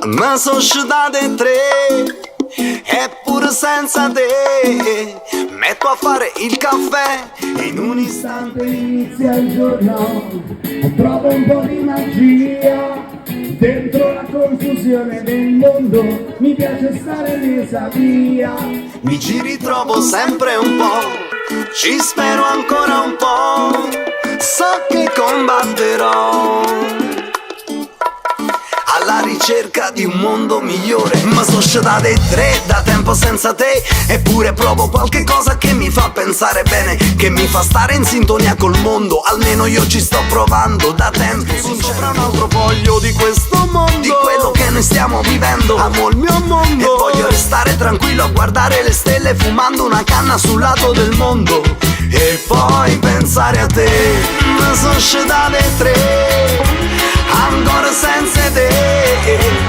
Ma societate tre, eppure senza te metto a fare il caffè e in un istante inizia il giorno, trovo un po' di magia dentro la confusione del mondo, mi piace stare nella via. mi ci ritrovo sempre un po', ci spero ancora un po', so che combatterò alla ricerca di un mondo migliore. Ma societate tre, da tempo senza te, eppure provo qualche cosa che mi fa pensare bene, che mi fa stare in sintonia col mondo. Almeno io ci sto provando da tempo. Sono sopra un altro foglio di questo mondo, di quello che noi stiamo vivendo. Amo il mio mondo e voglio restare tranquillo a guardare le stelle fumando una canna sul lato del mondo. E poi pensare a te. Ma societate tre, ancora senza te,